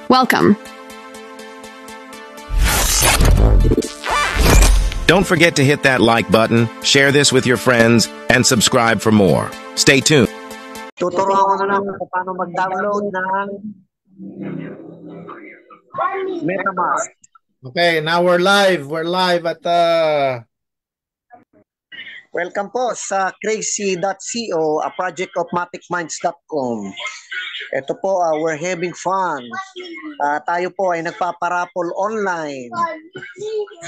Welcome. Don't forget to hit that like button, share this with your friends, and subscribe for more. Stay tuned. Tuturuan ko na lang kung paano mag-download ng MetaMask. Okay, now we're live. We're live at Welcome po sa crazy.co, a project of maticminds.com. Ito po, we're having fun. Tayo po ay nagpaparapol online.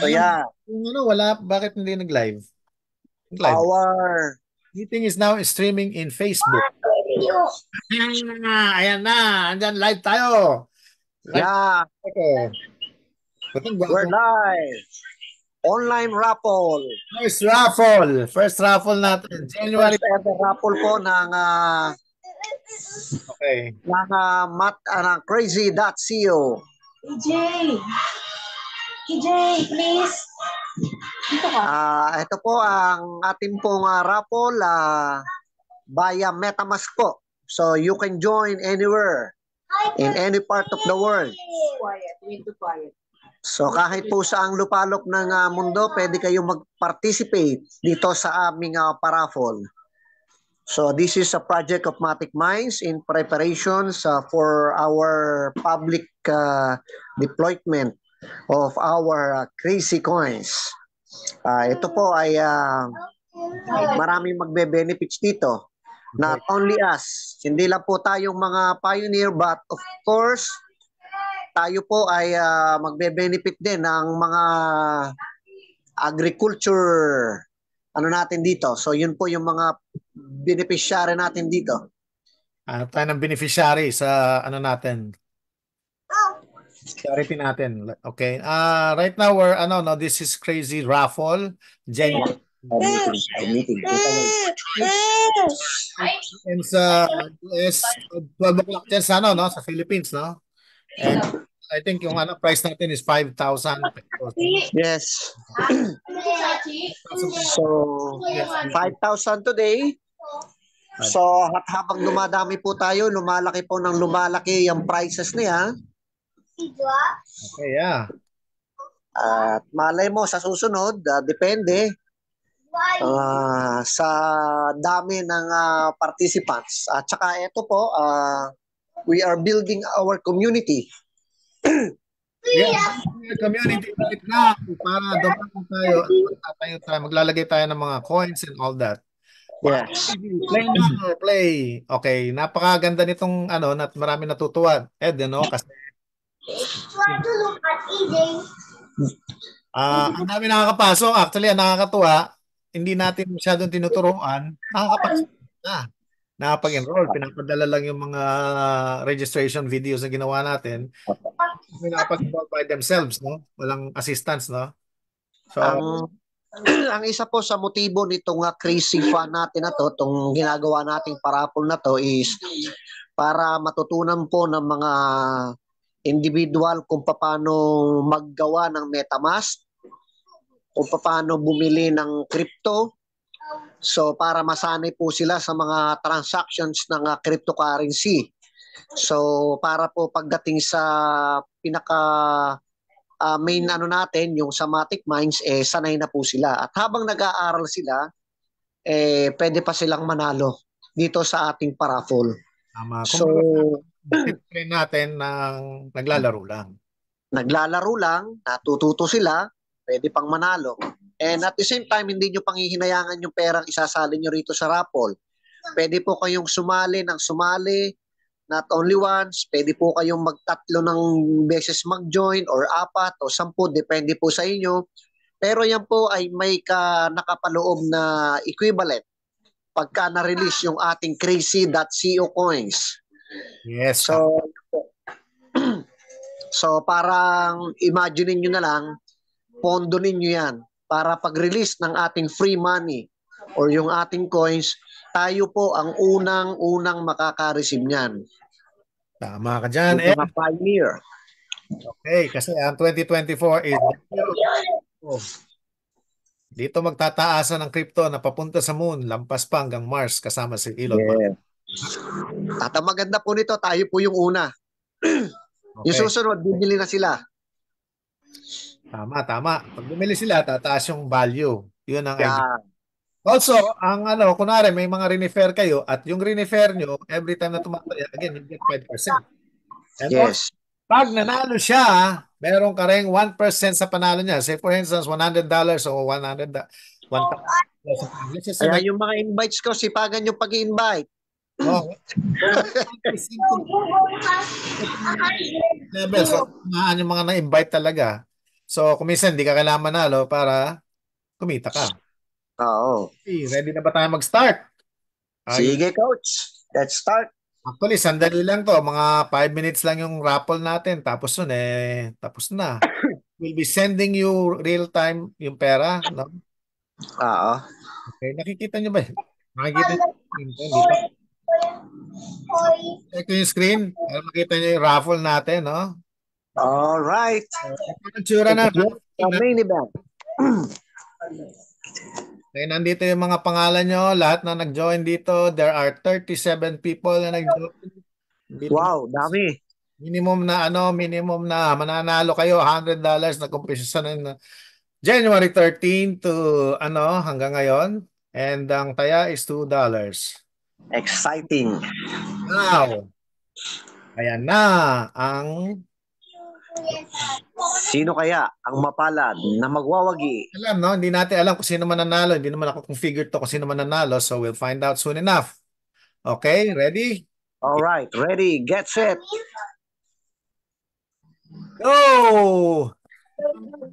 So yeah. wala, bakit hindi nag-live? Nag-live. Our meeting is now streaming in Facebook. Ayan na, andyan live tayo. Yeah. Okay. We're live. Online raffle. First raffle natin. January. First ever raffle po ng okay. ng crazy.co. TJ, please. Dito ka. Ito po ang ating pong raffle via MetaMask po. So you can join anywhere in any part of the world. Quiet. We need to quiet. So kahit po sa ang lupalop ng mundo, pwede kayong mag-participate dito sa aming paraffle. So this is a project of Matic Minds in preparations for our public deployment of our crazy coins. Ito po ay maraming magbe-benefits dito. Not only us, hindi lang po tayong mga pioneer, but of course, tayo po ay magbe-benefit din ng mga agriculture natin dito. So yun po yung mga beneficiary natin dito. Tayo ng beneficiary sa natin. Charity natin. Okay. Right now we're this is crazy raffle. January. Meeting. And sa US 12 o'clock dyan sa sa Philippines, no? And I think yung price natin is 5,000 pesos. Yes. So 5,000 today. So habang dumadami po tayo, lumalaki po ng lumalaki yung prices niya. Okay, yeah. At malay mo sa susunod, depende sa dami ng participants. At saka ito po, we are building our community. Community right now para dumami tayo, maglalagay tayo ng mga coins and all that. Yes. Play now, play. Okay, napakaganda nitong marami natutuwa. Kasi ang dami nakakapasok. Actually, ang nakakatuwa, hindi natin masyadong tinuturuan, nakakapasok na. Nakapag-enroll, pinapadala lang yung mga registration videos na ginawa natin. Nakapag-enroll by themselves, no? Walang assistance, no? So, ang isa po sa motibo nitong crazy fun natin na to, itong ginagawa nating parapol na to is para matutunan po ng mga individual kung paano maggawa ng MetaMask, kung paano bumili ng crypto. So para masanay po sila sa mga transactions ng cryptocurrency. So para po pagdating sa pinaka main natin, yung sa Matic Minds, sanay na po sila. At habang nag-aaral sila, pwede pa silang manalo dito sa ating paraffle. So train natin ng naglalaro lang. Naglalaro lang, natututo sila, pwede pang manalo. And at the same time, hindi nyo panghihinayangan yung perang isasali nyo rito sa raffle. Pwede po kayong sumali ng sumali, not only once, pwede po kayong magtatlo ng beses mag-join or 4 o 10, depende po sa inyo. Pero yan po ay may nakapaloob na equivalent pagka na-release yung ating crazy.co coins. Yes. So parang imagine niyo na lang, pondo ninyo yan para pag-release ng ating free money or yung ating coins, tayo po ang unang makaka-receive niyan. Tama ka dyan. Mga pioneer. Okay, kasi ang 2024 is dito magtataasan ng crypto na papunta sa moon, lampas pa hanggang Mars kasama si Elon Musk. At ang maganda po nito, tayo po yung una. Yung Okay. susunod, bibili na sila. Tama, tama. Pag bumili sila, tataas yung value. Yun ang idea. Yan. Also, ang ano, kunwari may mga refer kayo at yung refer nyo, every time na tumataya, again, you get 5%. And also, Yes. pag nanalo siya, meron ka rin 1% sa panalo niya. Say for instance, $100 o 100, 1,000. Let's just say Kaya may, yung mga invites ko, sipagan yung pag-invite. oh, kung may 1% level, so, maaan yung mga na-invite talaga. So, kung minsan, hindi ka kailangan manalo para kumita ka. Oo. Okay, ready na ba tayo mag-start? Sige, coach. Let's start. Actually, sandali lang to. Mga 5 minutes lang yung raffle natin. Tapos nun tapos na. We'll be sending you real time yung pera. No? Oo. Okay, nakikita nyo ba? Nakikita nyo yung screen ko? Hindi pa. Check ko yung screen para makita nyo yung raffle natin. No? All right. Ito ang tsura na Yes, raffle. the main event. Okay, nandito yung mga pangalan nyo. Lahat na nag-join dito. There are 37 people na nag-join. Dito Wow, dami. minimum na mananalo kayo $100 na kumpisa na January 13 to hanggang ngayon, and ang taya is $2. Exciting. Now, ayan na ang Sino kaya ang mapalad na magwawagi? alam, no? Hindi natin alam kung sino mananalo. Hindi naman ako configure to kung sino mananalo, so we'll find out soon enough. Okay, ready? All right, ready, get set. Go!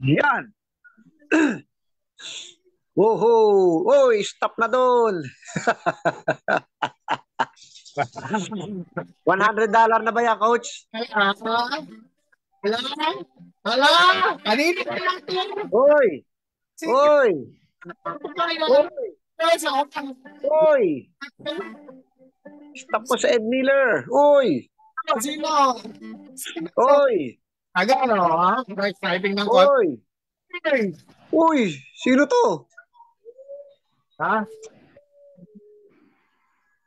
Yan. Woohoo! Oy, stop na doon. $100 na ba yan, coach? Hala! Hala! Kanina pa natin! Oy! Oy! Oy! Oy! Stop mo sa Ed Miller. Oy! Sino? Oy! Agad ha? Exciting ng Oy! konti. Uy! Sino to? Ha?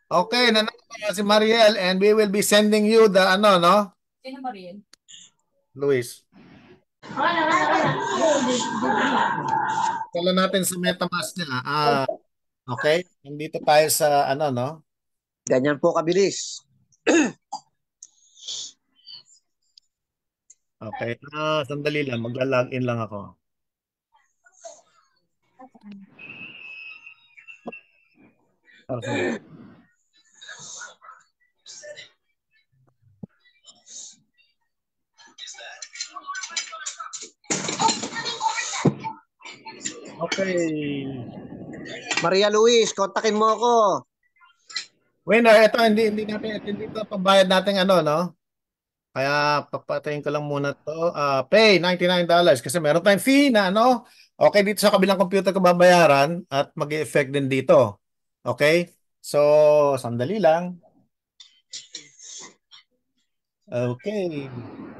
Okay, nanalo si Mariel and we will be sending you the no? Sino ba rin? Luis. Kala natin sa MetaMask niya. Okay. Nandito tayo sa no? Ganyan po kabilis. Okay. Sandali lang. Magla-login lang ako. Okay. Maria Luis, kontakin mo ako. Winner, ito hindi ito pambayad natin no? Kaya papatayin ko lang muna to. Pay $99 kasi meron tayong fee na Okay, dito sa kabilang computer ko babayaran at mag-e-effect din dito. Okay? So, sandali lang. Okay.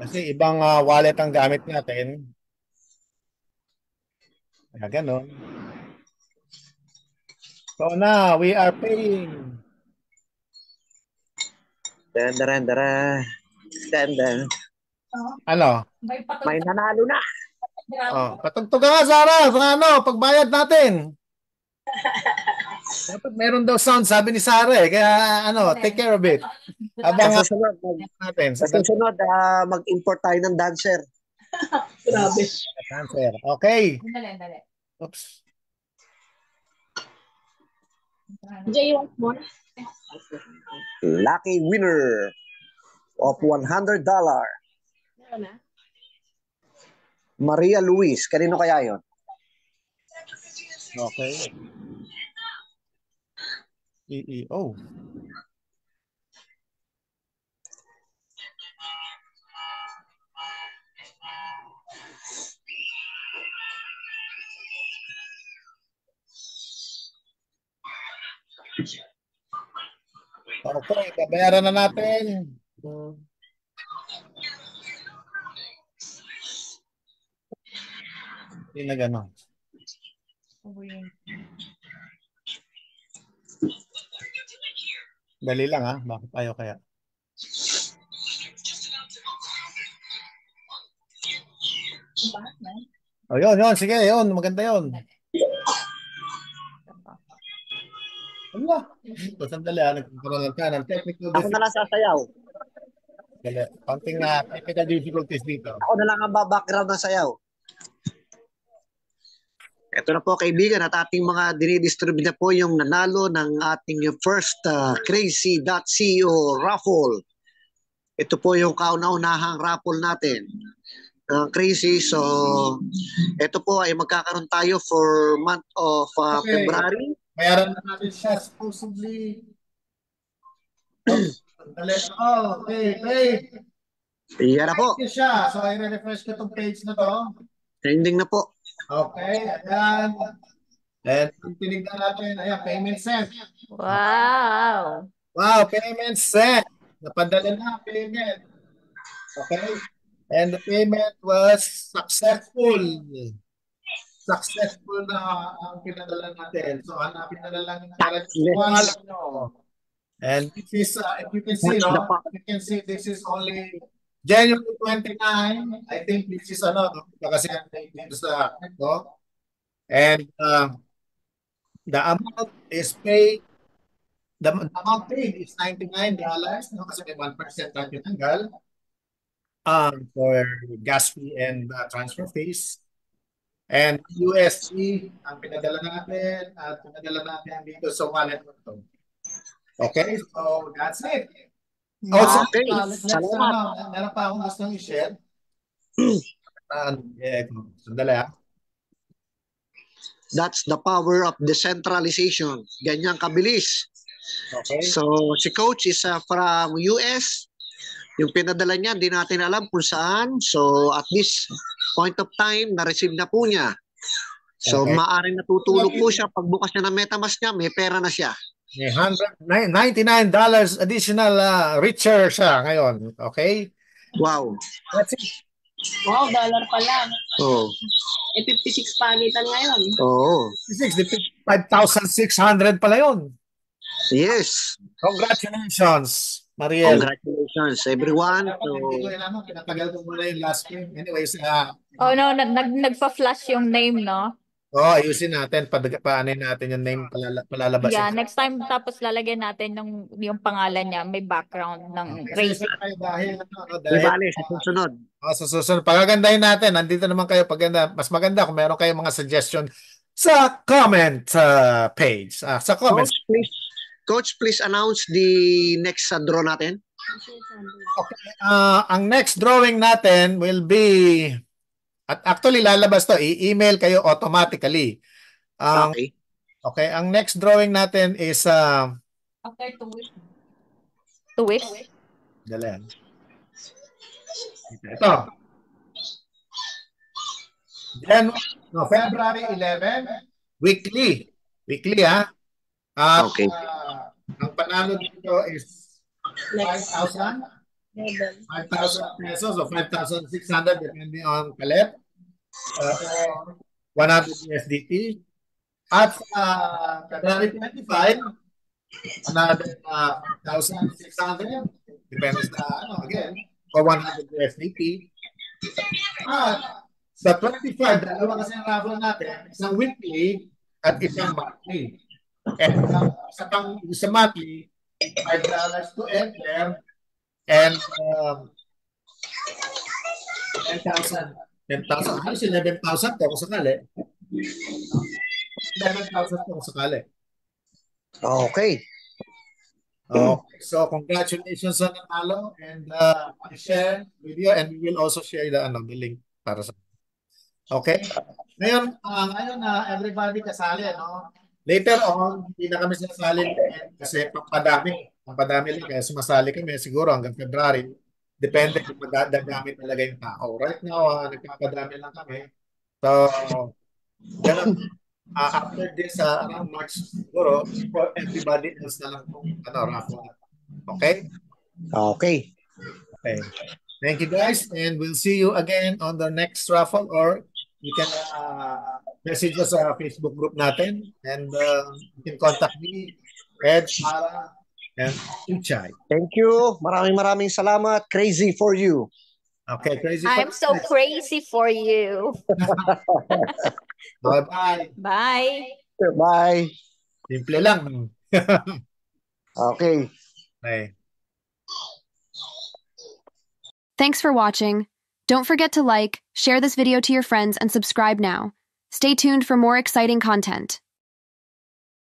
Kasi ibang wallet ang gamit natin. Kaya ganon. So now, we are paying. Dara. Ano? May nanalo na. Patugtog ka nga, Sarah. Sa pagbayad natin. Dapat meron daw sound, sabi ni Sarah Kaya take care of it. Habang Sa susunod, natin. mag-import tayo ng dancer. Grabe. Answer. Okay. Dali. Oops. Jay, once more. Lucky winner of $100. Maria Luis. Kanino kaya yon? Okay. EEO. Okay, babayaran na natin. Hindi na gano'n. Dali lang Bakit ayaw kaya? O yun. Sige, yun. Maganda yun. Allah. Ito, sandali. Nagkakaroon ka ng technical Ako na lang sasayaw. Konting technical difficulties dito. Ako na lang ang background ng sayaw. Ito na po kaibigan at ating mga dinidistribute na po yung nanalo ng ating first Crazy.co raffle. Ito po yung kauna-unahang raffle natin. Crazy. So, ito po ay magkakaroon tayo for month of February. Bayaran na natin siya supposedly. Okay. Yan na po. Siya. So, i-refresh ko itong page na to. Trending na po. Okay, ayan. And tinignan natin, ayan, payment sent. Wow. Wow, payment sent. Napadala na payment. Okay. And the payment was successful. Successful na ang pinadala natin. So, hanapin na lang yung wallet nyo. And this is, if you can see, no? You can see this is only January 29. I think this is kasi dito sa no? And the amount is paid. The amount paid is $99, no? Kasi may 1% tayo tinanggal for gas fee and transfer fees. And USD ang pinadala natin at pinadala natin dito sa wallet mo to. Okay, so that's it. Also, Okay. meron pa akong gustong i-share. Sandali ha. That's the power of decentralization. Ganyan kabilis. Okay. So, si Coach is from US. Yung pinadala niya, hindi natin alam kung saan. So, at this point of time, na-receive na po niya. So, Okay. maaaring natutulog po siya. Pagbukas niya ng MetaMask niya, may pera na siya. May $99 additional richer siya ngayon. Okay? Wow. That's it. Wow, dollar pa lang. Oh. 56 palitan ngayon. Oo. 5,600 pala yun. Yes. Congratulations, Mariel. Congratulations, everyone. So, Hindi ko alam, pinatagal ko muna yung last game. Anyways, Oh no, nagpa-flash yung name, no? ayusin natin. Paano natin yung name palalabasin. Yeah, next time tapos lalagyan natin yung pangalan niya, may background ng race. Dahil di bale, sa susunod. sa susunod, pagagandahin natin. Nandito naman kayo paganda. Mas maganda kung meron kayong mga suggestion sa comment page. Sa comments. Coach, please announce the next draw natin. Okay. Ang next drawing natin will be, at actually lalabas to, i-email kayo automatically. Okay. Okay, ang next drawing natin is After 2 weeks. 2 weeks? Dalan. Ito. February 11, weekly. Weekly, ha? Okay. Ang panalo dito is 5,000. 5,000 pesos o 5,600 depending on palet. 100 USDT. At February 25, another 1,600 depende sa again, or 100 USDT. At sa 25, dalawa kasi ang raffle natin, isang weekly at isang monthly. And sa monthly, $5 to enter and 10,000. 10,000. Halos 11,000 kung sakali. 11,000 kung sakali. Okay. Okay. So, congratulations sa nanalo and share video and we will also share the link para sa. Okay? Ngayon, everybody kasali, no? Later on, hindi na kami sasali kasi pampadami lang kaya sumasali kami siguro hanggang February. Depende kung dadami talaga yung tao. Right now, nagpapadami lang kami. So, ganun. After this, around March siguro, for everybody else na lang kung raffle. Okay? Okay. Okay. Thank you guys and we'll see you again on the next raffle or you can message us sa Facebook group natin and you can contact me, Ed, Sarah, and Uchay. Thank you. Maraming salamat. Crazy for you. Okay, crazy I'm so fun. crazy for you. Bye-bye. Bye. Bye. Simple lang. Okay. Bye. Thanks for watching. Don't forget to like, share this video to your friends, and subscribe now. Stay tuned for more exciting content.